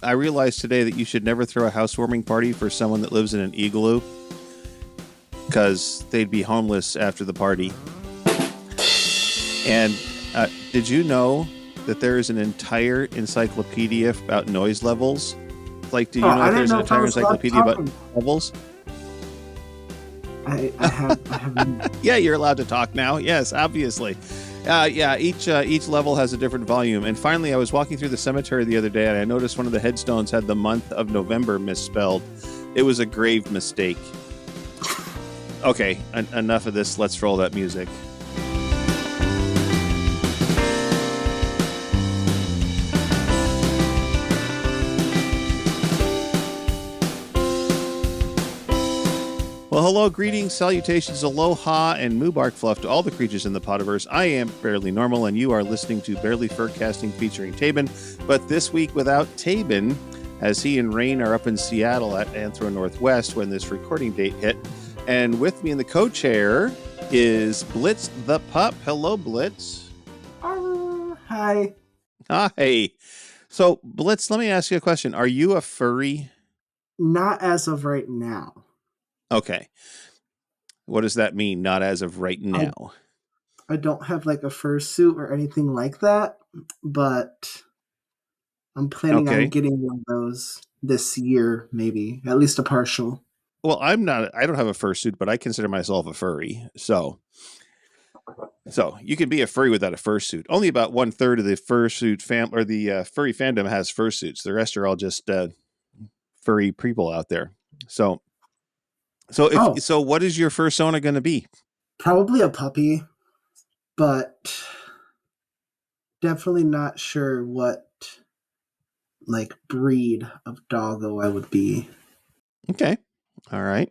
I realized today that you should never throw a housewarming party for someone that lives in an igloo, because they'd be homeless after the party. And did you know that there is an entire encyclopedia about noise levels? Like, do you know that there's an entire encyclopedia about levels? I have. Yeah, you're allowed to talk now. Yes, obviously. Yeah, each level has a different volume. And finally, I was walking through the cemetery the other day, and I noticed one of the headstones had the month of November misspelled. It was a grave mistake. Okay, enough of this. Let's roll that music. Well, hello, greetings, salutations, aloha, and Moobarkfluff to all the creatures in the Podiverse. I am Barely Normal, and you are listening to Barely Furcasting featuring Taebyn. But this week without Taebyn, as he and Rayne are up in Seattle at Anthro Northwest when this recording date hit. And with me in the co-chair is Blitz the Pup. Hello, Blitz. Hi. Hi. So, Blitz, let me ask you a question. Are you a furry? Not as of right now. Okay. What does that mean, not as of right now? I don't have like a fursuit or anything like that, but I'm planning on getting one of those this year, maybe. At least a partial. Well, I don't have a fursuit, but I consider myself a furry. So you can be a furry without a fursuit. Only about 1/3 of the fursuit or the furry fandom has fursuits. The rest are all just furry people out there. So what is your fursona going to be? Probably a puppy, but definitely not sure what like breed of doggo I would be. Okay. All right.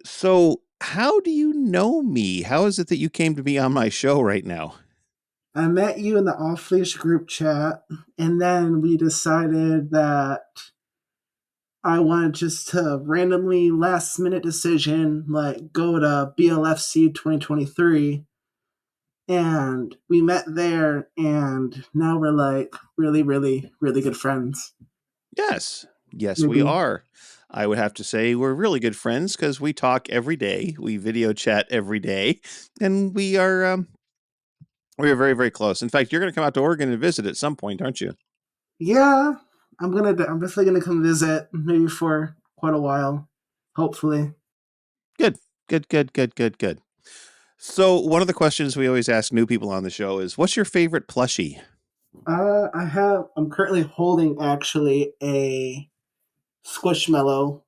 So how do you know me? How is it that you came to be on my show right now? I met you in the off-leash group chat, and then we decided that I wanted just to randomly last-minute decision, like go to BLFC 2023, and we met there, and now we're like really, really, really good friends. Yes, we are. I would have to say we're really good friends because we talk every day, we video chat every day, and we are very, very close. In fact, you're going to come out to Oregon and visit at some point, aren't you? Yeah, I'm definitely gonna come visit, maybe for quite a while, hopefully. Good. So one of the questions we always ask new people on the show is, what's your favorite plushie? I'm currently holding actually a Squishmallow.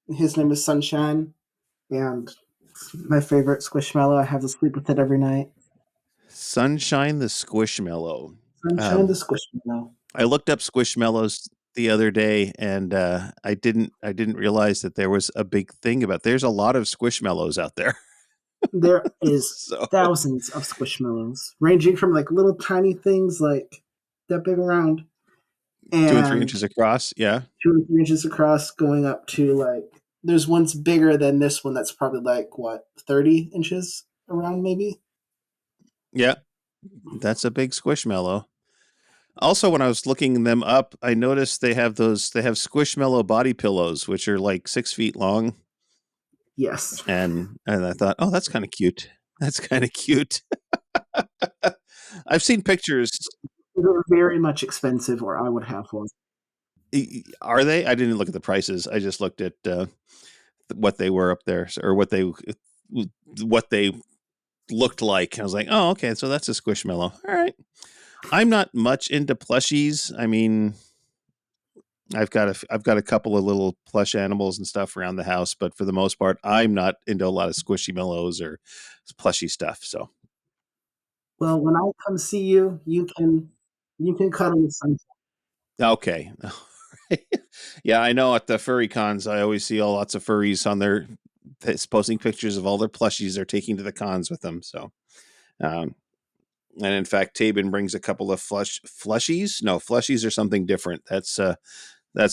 His name is Sunshine, and my favorite Squishmallow. I have to sleep with it every night. Sunshine the Squishmallow. Sunshine the Squishmallow. I looked up Squishmallows the other day, and I didn't realize that there was a big thing about. There's a lot of Squishmallows out there. There is thousands of Squishmallows, ranging from like little tiny things like that big around, and 2 and 3 inches across. Yeah, 2 and 3 inches across, going up to like there's ones bigger than this one that's probably like 30 inches around, maybe. Yeah, that's a big Squishmallow. Also, when I was looking them up, I noticed they have Squishmallow body pillows, which are like 6 feet long. Yes. And I thought, oh, that's kind of cute. I've seen pictures. They're very much expensive, or I would have one. Are they? I didn't look at the prices. I just looked at what they were up there, or what they looked like. I was like, oh, okay, so that's a Squishmallow. All right. I'm not much into plushies. I mean, I've got a couple of little plush animals and stuff around the house, but for the most part, I'm not into a lot of Squishmallows or plushy stuff. So, well, when I come see you, you can cuddle with Sunshine. Okay. Yeah, I know at the furry cons, I always see lots of furries on their posting pictures of all their plushies they're taking to the cons with them. So, and in fact, Taebyn brings a couple of flushies. No, flushies are something different. That's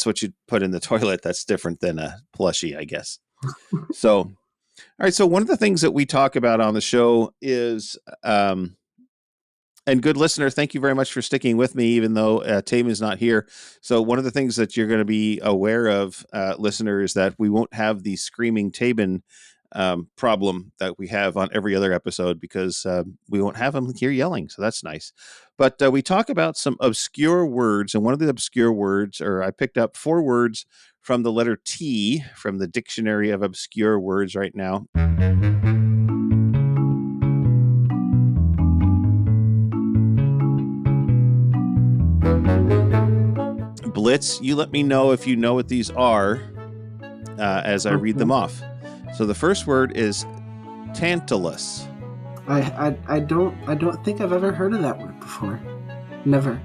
what you put in the toilet. That's different than a plushie, I guess. So, all right. So one of the things that we talk about on the show is And good listener, thank you very much for sticking with me, even though Taebyn is not here. So one of the things that you're going to be aware of, listener, is that we won't have the screaming Taebyn problem that we have on every other episode because we won't have him here yelling. So that's nice. But we talk about some obscure words, and one of the obscure words, or I picked up 4 words from the letter T from the Dictionary of Obscure Words right now. Blitz, you let me know if you know what these are as I read them off. So the first word is tantalus. I don't think I've ever heard of that word before. Never.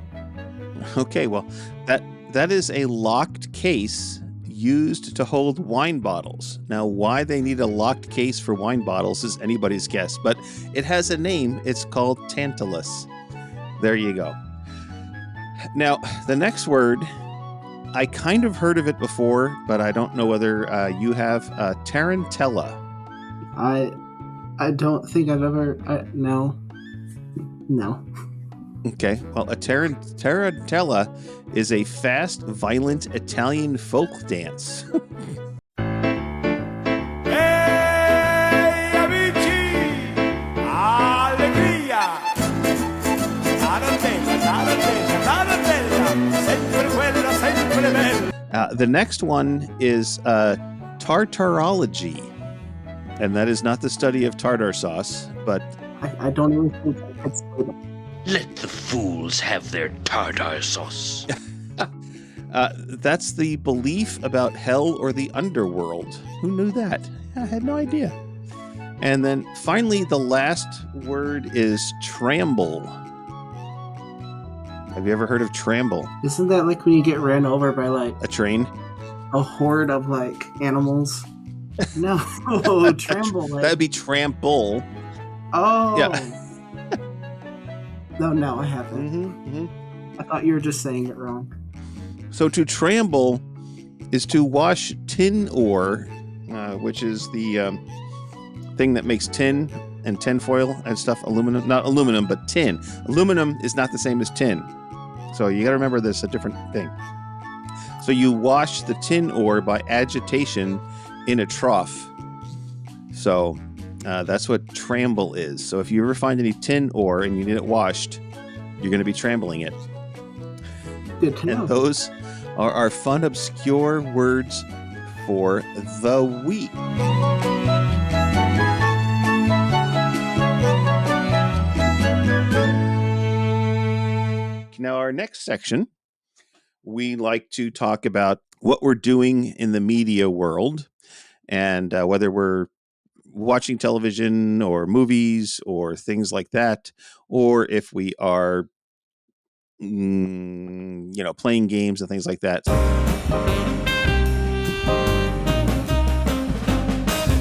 Okay, well, that is a locked case used to hold wine bottles. Now, why they need a locked case for wine bottles is anybody's guess, but it has a name. It's called tantalus. There you go. Now, the next word, I kind of heard of it before, but I don't know whether you have. Tarantella. I don't think I've ever. No. Okay, well, a tarantella is a fast, violent Italian folk dance. Hey, amici! Allegria! The next one is tartarology, and that is not the study of tartar sauce, but I don't even think I could say that. Let the fools have their tartar sauce. That's the belief about hell or the underworld. Who knew that? I had no idea. And then finally, the last word is tramble. Have you ever heard of tramble? Isn't that like when you get ran over by like A train? a horde of like animals? No, tramble. Like... That'd be trample. Oh. Yeah. No, I haven't. I thought you were just saying it wrong. So to tramble is to wash tin ore, which is the thing that makes tin and tinfoil and stuff. Aluminum, not aluminum, but tin. Aluminum is not the same as tin. So you got to remember this, a different thing. So you wash the tin ore by agitation in a trough. So that's what tramble is. So if you ever find any tin ore and you need it washed, you're going to be trambling it. Good to know. And those are our fun, obscure words for the week. Now, our next section, we like to talk about what we're doing in the media world and whether we're watching television or movies or things like that, or if we are, playing games and things like that.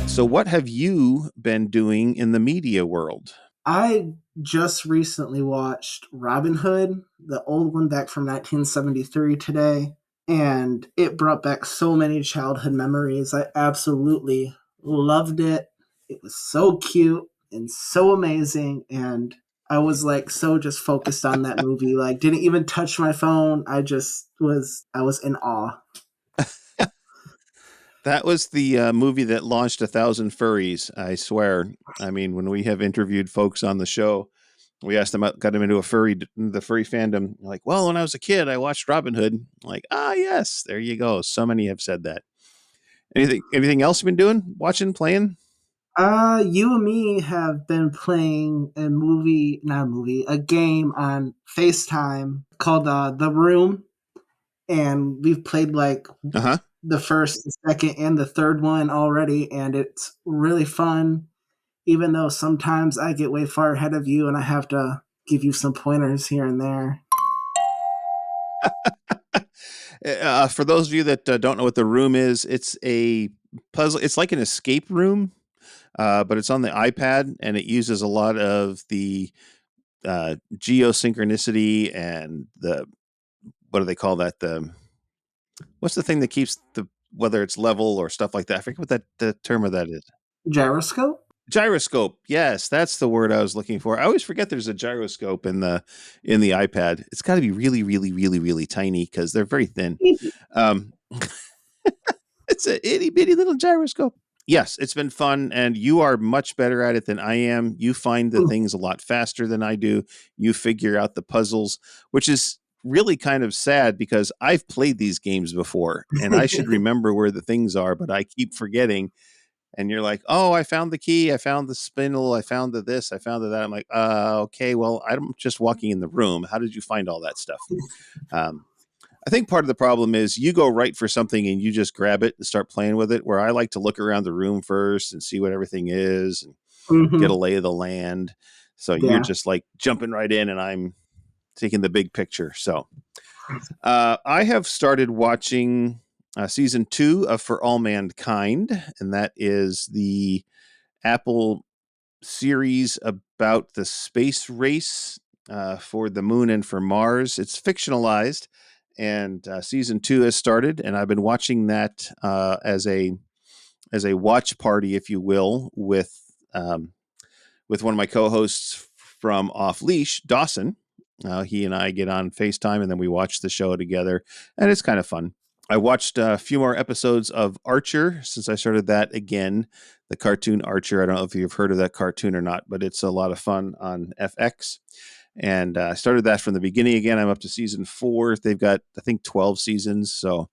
So what have you been doing in the media world? I just recently watched Robin Hood, the old one back from 1973 today, and it brought back so many childhood memories. I absolutely loved it. It was so cute and so amazing, and I was like so just focused on that movie, like didn't even touch my phone. I was in awe. That was the movie that launched 1,000 furries, I swear. I mean, when we have interviewed folks on the show, we asked them, got them into the furry fandom. Like, well, when I was a kid, I watched Robin Hood. Like, yes, there you go. So many have said that. Anything else you've been doing? Watching, playing? You and me have been playing a game on FaceTime called The Room, and we've played like the first, the second, and the third one already, and it's really fun, even though sometimes I get way far ahead of you and I have to give you some pointers here and there. For those of you that don't know what The Room is, it's a puzzle. It's like an escape room, but it's on the iPad, and it uses a lot of the geosynchronicity and what do they call that? What's the thing that keeps whether it's level or stuff like that? I forget what the term of that is. Gyroscope? Gyroscope. Yes, that's the word I was looking for. I always forget there's a gyroscope in the iPad. It's got to be really, really, really, really tiny because they're very thin. Um, it's a itty bitty little gyroscope. Yes, it's been fun, and you are much better at it than I am. You find the things a lot faster than I do. You figure out the puzzles, which is really kind of sad because I've played these games before, and I should remember where the things are, but I keep forgetting. And you're like, oh, I found the key, I found the spindle, I found the this, I found the that. I'm like, okay, well, I'm just walking in the room. How did you find all that stuff? I think part of the problem is you go right for something and you just grab it and start playing with it, where I like to look around the room first and see what everything is and get a lay of the land. So you're just like jumping right in and I'm taking the big picture. So I have started watching season 2 of For All Mankind, and that is the Apple series about the space race for the moon and for Mars. It's fictionalized, and season 2 has started, and I've been watching that as a watch party, if you will, with one of my co-hosts from Off Leash, Dawson. He and I get on FaceTime, and then we watch the show together, and it's kind of fun. I watched a few more episodes of Archer since I started that again, the cartoon Archer. I don't know if you've heard of that cartoon or not, but it's a lot of fun on FX. And I started that from the beginning again. I'm up to season 4. They've got, I think, 12 seasons, so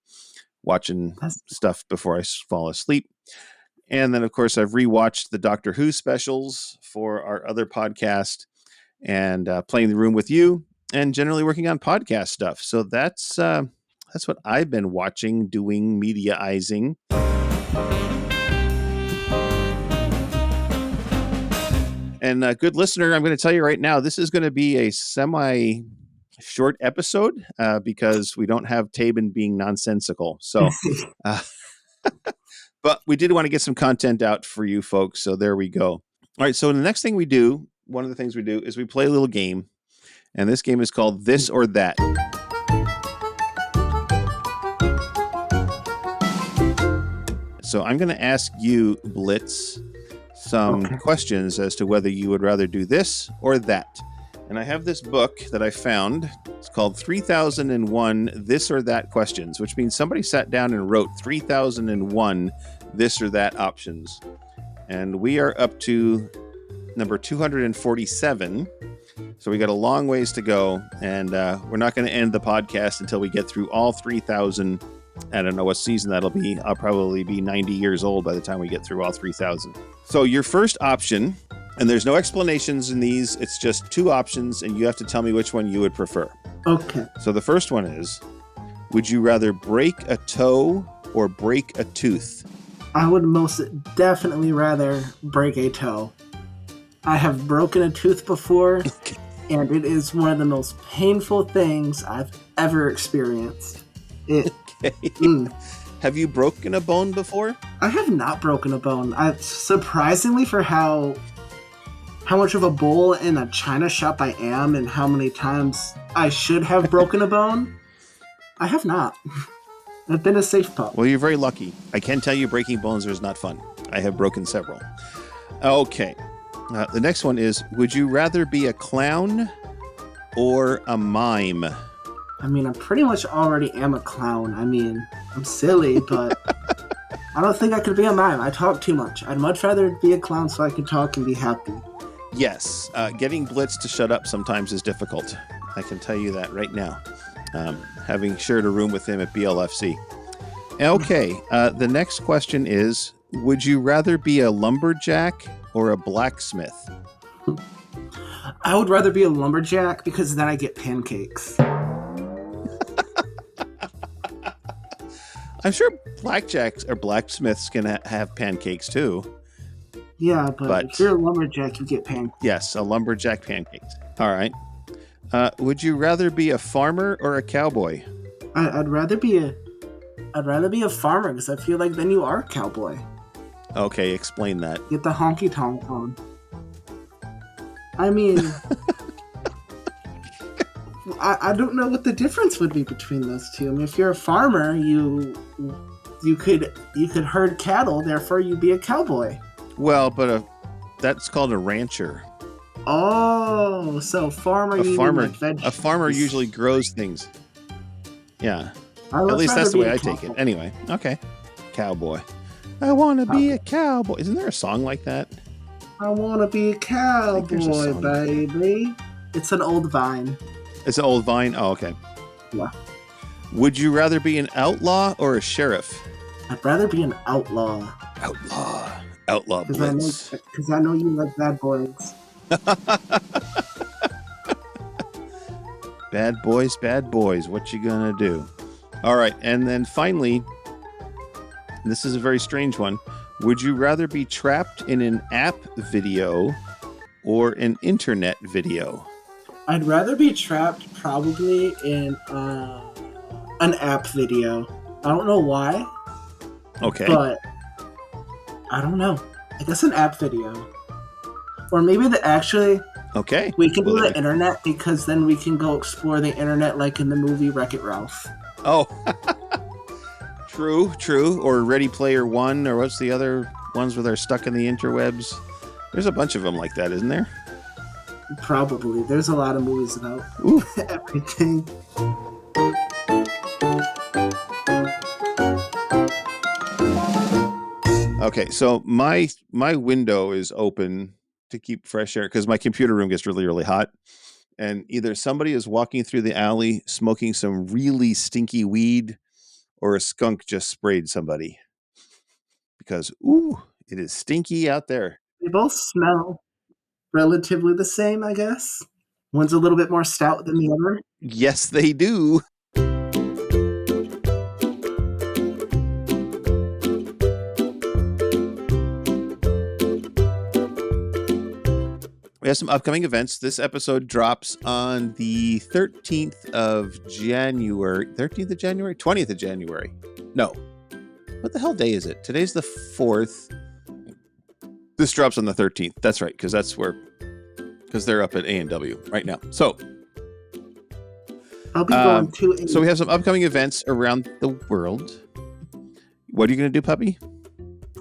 watching stuff before I fall asleep. And then, of course, I've rewatched the Doctor Who specials for our other podcast, and playing the room with you, and generally working on podcast stuff. So that's what I've been watching, doing, mediaizing. And good listener, I'm going to tell you right now, this is going to be a semi-short episode because we don't have Taebyn being nonsensical. So, but we did want to get some content out for you folks. So there we go. All right. So the next thing we do, one of the things we do is we play a little game. And this game is called This or That. So I'm going to ask you, Blitz, some questions as to whether you would rather do this or that. And I have this book that I found. It's called 3001 This or That Questions, which means somebody sat down and wrote 3001 this or that options. And we are up to number 247. So we got a long ways to go. And we're not going to end the podcast until we get through all 3,000. I don't know what season that'll be. I'll probably be 90 years old by the time we get through all 3,000. So your first option, and there's no explanations in these, it's just 2 options, and you have to tell me which one you would prefer. Okay. So the first one is, would you rather break a toe or break a tooth? I would most definitely rather break a toe. I have broken a tooth before, and it is one of the most painful things I've ever experienced. Have you broken a bone before? I have not broken a bone. Surprisingly, for how much of a bull in a china shop I am and how many times I should have broken a bone, I have not. I've been a safe pup. Well, you're very lucky. I can tell you breaking bones is not fun. I have broken several. Okay. The next one is, would you rather be a clown or a mime? I mean, I pretty much already am a clown. I mean, I'm silly, but I don't think I could be a mime. I talk too much. I'd much rather be a clown so I can talk and be happy. Yes. Getting Blitz to shut up sometimes is difficult. I can tell you that right now. Having shared a room with him at BLFC. Okay. The next question is, would you rather be a lumberjack or a blacksmith? I would rather be a lumberjack because then I get pancakes. I'm sure blackjacks or blacksmiths can have pancakes too. Yeah, but if you're a lumberjack, you get pancakes. Yes, a lumberjack pancakes. All right. Would you rather be a farmer or a cowboy? I'd rather be a farmer because I feel like then you are a cowboy. Okay, explain that. Get the honky tonk on. I mean, I don't know what the difference would be between those two. I mean, if you're a farmer, you could herd cattle, therefore you'd be a cowboy. Well, but That's called a rancher. Oh, so farmer. A farmer usually grows things. Yeah. At least that's the way I take it. Anyway, okay. Cowboy. I want to be a cowboy. Isn't there a song like that? I want to be a cowboy, baby. It's an old Vine. It's an old Vine? Oh, okay. Yeah. Would you rather be an outlaw or a sheriff? I'd rather be an outlaw. Outlaw Blitz. Because I know you like bad boys. Bad boys. What you gonna do? All right, and then finally, this is a very strange one. Would you rather be trapped in an app video or an internet video? I'd rather be trapped probably in an app video. I don't know why. Okay. But I don't know. I guess an app video. Or maybe okay. We can do the internet because then we can go explore the internet like in the movie Wreck-It Ralph. Oh. True. Or Ready Player One, or what's the other ones where they're stuck in the interwebs? There's a bunch of them like that, isn't there? Probably. There's a lot of movies about everything. Okay, so my window is open to keep fresh air because my computer room gets really, really hot. And either somebody is walking through the alley smoking some really stinky weed, or a skunk just sprayed somebody. Because, it is stinky out there. They both smell relatively the same, I guess. One's a little bit more stout than the other. Yes, they do. We have some upcoming events. This episode drops on the 13th of January. 13th of January? 20th of January. No. What the hell day is it? Today's the 4th. This drops on the 13th. That's right, because they're up at A&W right now. So I'll be going to. So we have some upcoming events around the world. What are you going to do, puppy?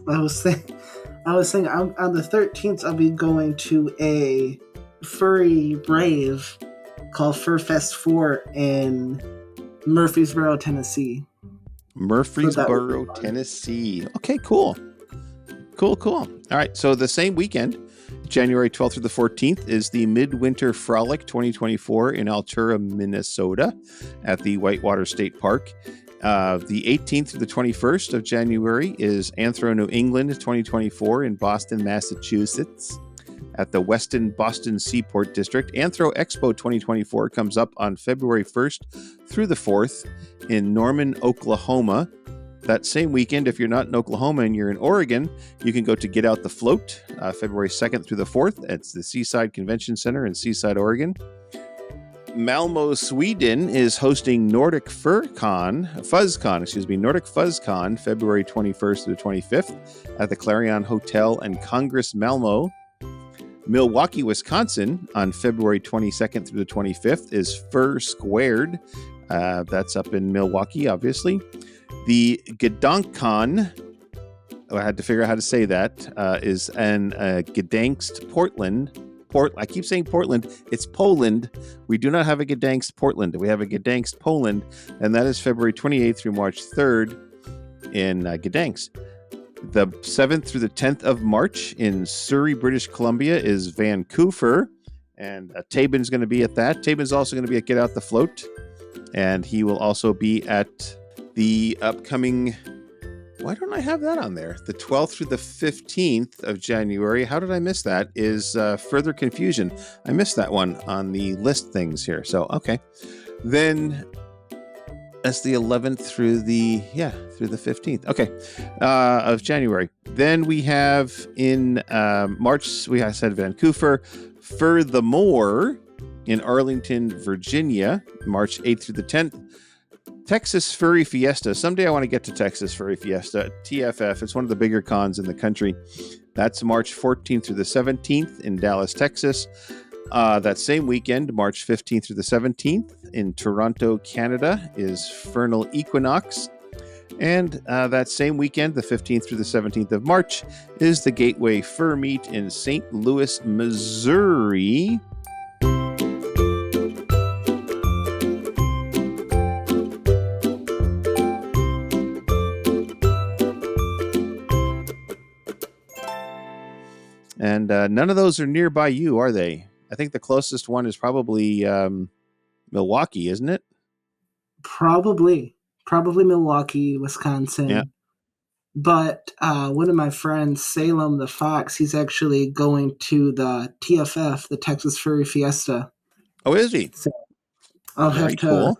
I was saying on the 13th, I'll be going to a furry rave called Furfest 4 in Murfreesboro, Tennessee. Murfreesboro, Tennessee. Okay, cool. All right, so the same weekend, January 12th through the 14th, is the Midwinter Frolic 2024 in Altura, Minnesota at the Whitewater State Park. The 18th through the 21st of January is Anthro New England 2024 in Boston, Massachusetts at the Westin Boston Seaport District. Anthro Expo 2024 comes up on February 1st through the 4th in Norman, Oklahoma. That same weekend, if you're not in Oklahoma and you're in Oregon, you can go to Get Out the Float, February 2nd through the 4th. It's the Seaside Convention Center in Seaside, Oregon. Malmo, Sweden is hosting Nordic FuzzCon, February 21st through the 25th at the Clarion Hotel and Congress Malmo. Milwaukee, Wisconsin on February 22nd through the 25th is Fur Squared. That's up in Milwaukee, obviously. The Gedankcon, I had to figure out how to say that, is in Gdańsk, Portland. I keep saying Portland. It's Poland. We do not have a Gdańsk, Portland. We have a Gdańsk, Poland, and that is February 28th through March 3rd in Gdańsk. The 7th through the 10th of March in Surrey, British Columbia is Vancouver, and Taebyn's going to be at that. Taebyn's also going to be at Get Out the Float, and he will also be at the upcoming... Why don't I have that on there? The 12th through the 15th of January. How did I miss that? Is Further Confusion. I missed that one on the list things here. So, okay. Then that's the 11th through the 15th. Okay. Of January. Then we have in March, I said Vancouver. Furthermore, in Arlington, Virginia, March 8th through the 10th. Texas Furry Fiesta. Someday I want to get to Texas Furry Fiesta, TFF. It's one of the bigger cons in the country. That's March 14th through the 17th in Dallas, Texas. That same weekend, March 15th through the 17th in Toronto, Canada, is Fernal Equinox. And that same weekend, the 15th through the 17th of March, is the Gateway Fur Meet in St. Louis, Missouri. And none of those are nearby you, are they? I think the closest one is probably Milwaukee, isn't it? Probably Milwaukee, Wisconsin. Yeah. But one of my friends, Salem the Fox, he's actually going to the TFF, the Texas Furry Fiesta. Oh, is he? So I'll Very have to cool.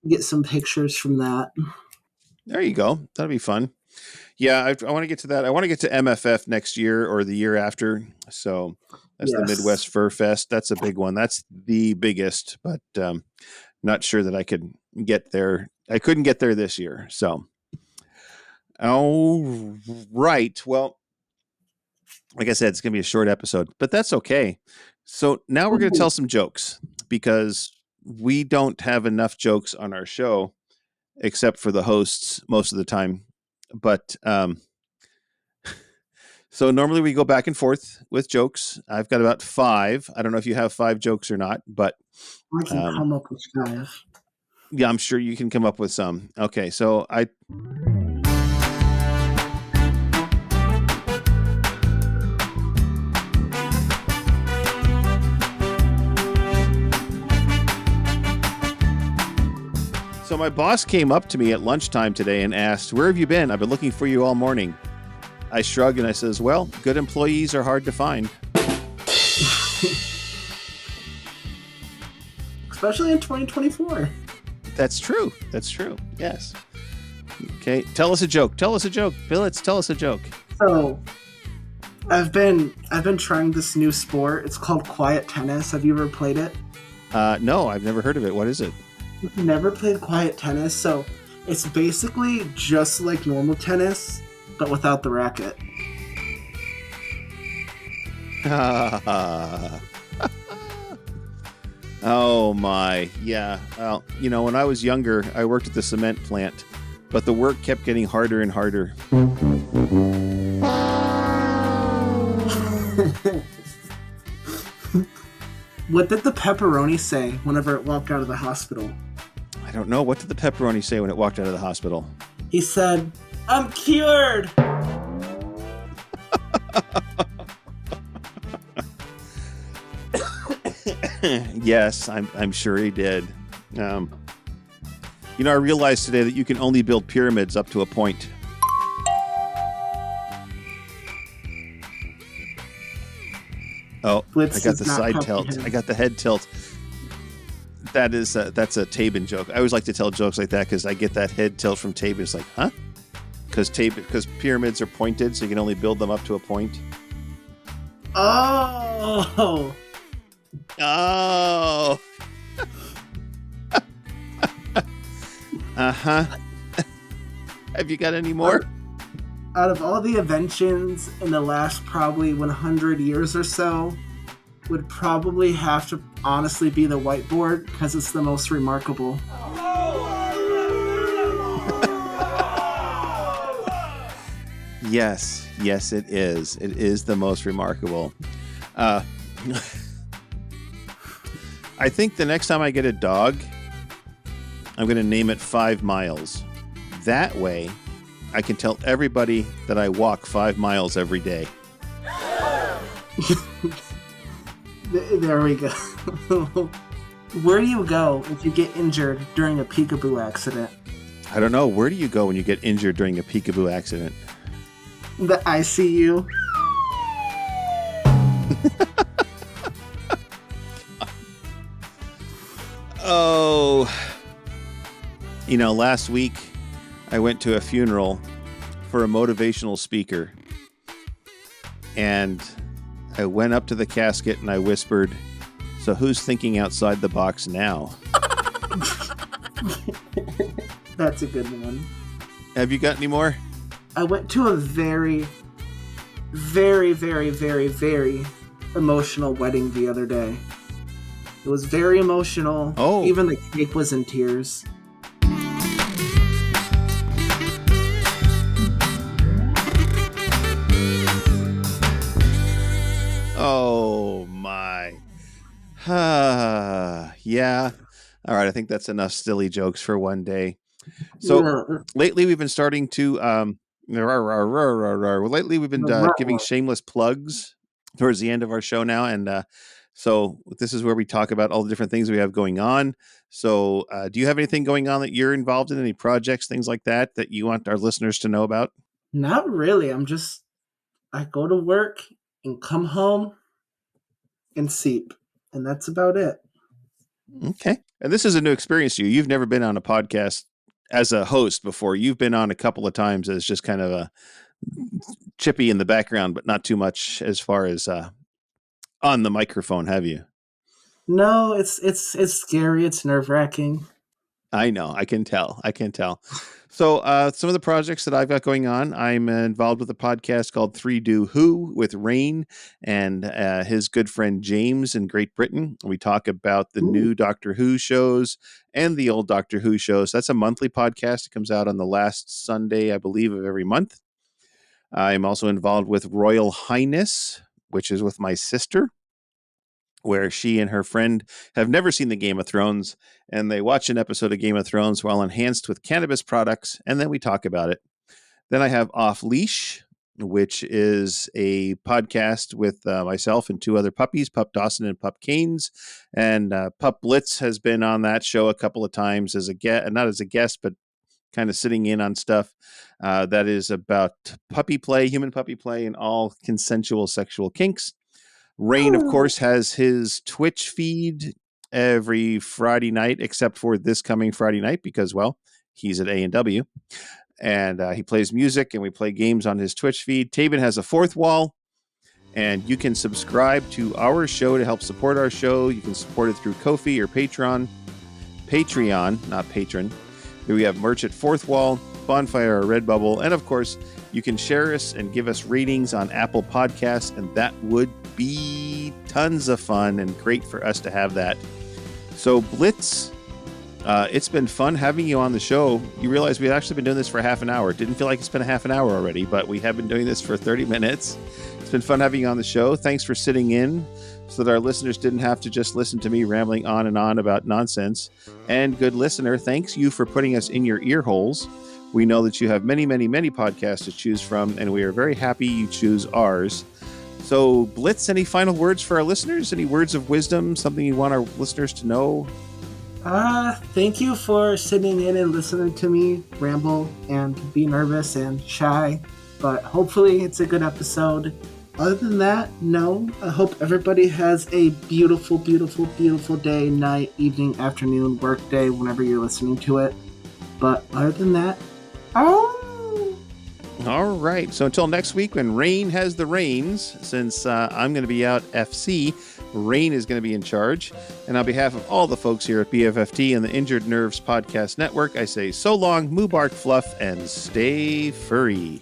get some pictures from that. There you go. That'll be fun. Yeah, I want to get to that. I want to get to MFF next year or the year after. So that's the Midwest Fur Fest. That's a big one. That's the biggest, but not sure that I could get there. I couldn't get there this year. So, all right. Well, like I said, it's going to be a short episode, but that's okay. So now we're going to tell some jokes because we don't have enough jokes on our show, except for the hosts most of the time. But so normally we go back and forth with jokes. I've got about 5. I don't know if you have 5 jokes or not, but I can come up with 5. Yeah, I'm sure you can come up with some. Okay, so So my boss came up to me at lunchtime today and asked, "Where have you been? I've been looking for you all morning." I shrugged and I says, "Well, good employees are hard to find." Especially in 2024. That's true. That's true. Yes. Okay. Tell us a joke. Tell us a joke. Billets, tell us a joke. So I've been trying this new sport. It's called quiet tennis. Have you ever played it? No, I've never heard of it. What is it? Never played quiet tennis. So it's basically just like normal tennis, but without the racket. Oh my. Yeah. Well, when I was younger, I worked at the cement plant, but the work kept getting harder and harder. What did the pepperoni say whenever it walked out of the hospital? I don't know. What did the pepperoni say when it walked out of the hospital? He said, "I'm cured." Yes, I'm sure he did. I realized today that you can only build pyramids up to a point. Oh, Blitz I got the does not side tilt. comprehend. I got the head tilt. That's a Taebyn joke. I always like to tell jokes like that because I get that head tilt from Taebyn. It's like, huh? Because pyramids are pointed, so you can only build them up to a point. Oh. Oh. Uh-huh. Have you got any more? Out of all the inventions in the last probably 100 years or so, would probably have to honestly be the whiteboard because it's the most remarkable. Yes, it is. It is the most remarkable. I think the next time I get a dog, I'm going to name it 5 Miles. That way, I can tell everybody that I walk 5 miles every day. There we go. Where do you go if you get injured during a peekaboo accident? I don't know. Where do you go when you get injured during a peekaboo accident? The ICU. Oh. Last week I went to a funeral for a motivational speaker. And I went up to the casket and I whispered, "So who's thinking outside the box now?" That's a good one. Have you got any more? I went to a very, very, very, very, very emotional wedding the other day. It was very emotional. Oh. Even the cake was in tears. Yeah. All right. I think that's enough silly jokes for one day. So lately we've been starting to lately we've been giving shameless plugs towards the end of our show now, and so this is where we talk about all the different things we have going on. So do you have anything going on that you're involved in, any projects, things like that you want our listeners to know about? Not really. I go to work and come home and sleep, and that's about it. Okay. And this is a new experience to you. You've never been on a podcast as a host before. You've been on a couple of times as just kind of a chippy in the background, but not too much as far as on the microphone, have you? No, it's scary. It's nerve-wracking. I know. I can tell. So some of the projects that I've got going on, I'm involved with a podcast called 3Do Who with Rayne and his good friend James in Great Britain. We talk about the new Doctor Who shows and the old Doctor Who shows. That's a monthly podcast. It comes out on the last Sunday, I believe, of every month. I'm also involved with Royal Highness, which is with my sister, where she and her friend have never seen the Game of Thrones, and they watch an episode of Game of Thrones while enhanced with cannabis products, and then we talk about it. Then I have Off Leash, which is a podcast with myself and two other puppies, Pup Dawson and Pup Canes, and Pup Blitz has been on that show a couple of times as a guest, not as a guest, but kind of sitting in on stuff that is about puppy play, human puppy play, and all consensual sexual kinks. Rayne, of course, has his Twitch feed every Friday night, except for this coming Friday night because, well, he's at A&W. And he plays music, and we play games on his Twitch feed. Taebyn has a fourth wall, and you can subscribe to our show to help support our show. You can support it through Ko-fi or Patreon, not Patron. We have merch at Fourth Wall, Bonfire, or Redbubble. And, of course, you can share us and give us ratings on Apple Podcasts, and that would be tons of fun and great for us to have that. So, Blitz, it's been fun having you on the show. You realize we've actually been doing this for half an hour. It didn't feel like it's been a half an hour already, but we have been doing this for 30 minutes. It's been fun having you on the show. Thanks for sitting in so that our listeners didn't have to just listen to me rambling on and on about nonsense. And good listener, thanks you for putting us in your ear holes. We know that you have many, many, many podcasts to choose from, and we are very happy you choose ours. So, Blitz, any final words for our listeners? Any words of wisdom? Something you want our listeners to know? Thank you for sitting in and listening to me ramble and be nervous and shy, but hopefully it's a good episode. Other than that, no. I hope everybody has a beautiful, beautiful, beautiful day, night, evening, afternoon, work day, whenever you're listening to it. But other than that, All right. So until next week when Rayne has the reins, since I'm going to be out FC, Rayne is going to be in charge. And on behalf of all the folks here at BFFT and the Injured Nerves Podcast Network, I say so long, Moobarkfluff, and stay furry.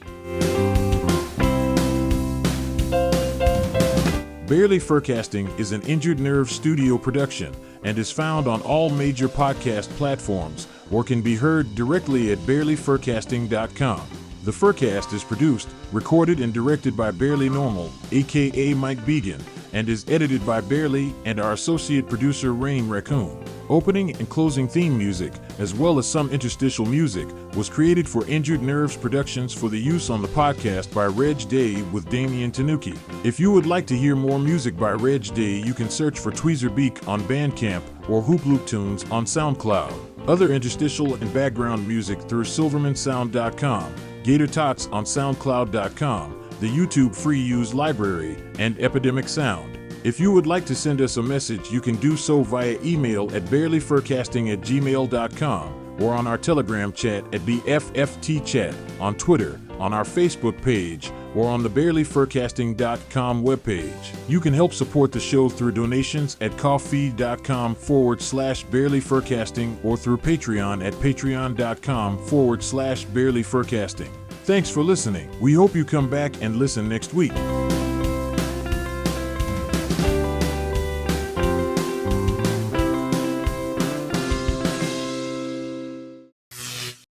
Barely Furcasting is an Injured Nerve studio production and is found on all major podcast platforms or can be heard directly at barelyfurcasting.com. The Furcast is produced, recorded, and directed by Barely Normal, aka Mike Began, and is edited by Barely and our associate producer Rayne Raccoon. Opening and closing theme music, as well as some interstitial music, was created for Injured Nerves Productions for the use on the podcast by Reg Day with Damian Tanuki. If you would like to hear more music by Reg Day, you can search for Tweezer Beak on Bandcamp or Hoop Loop Tunes on SoundCloud. Other interstitial and background music through silvermansound.com, Gator Tots on SoundCloud.com, the YouTube Free Use Library, and Epidemic Sound. If you would like to send us a message, you can do so via email at barelyfurcasting@gmail.com or on our Telegram chat at BFFT Chat, on Twitter, on our Facebook page, or on the barelyfurcasting.com webpage. You can help support the show through donations at coffee.com/barelyfurcasting or through Patreon at patreon.com/barelyfurcasting. Thanks for listening. We hope you come back and listen next week.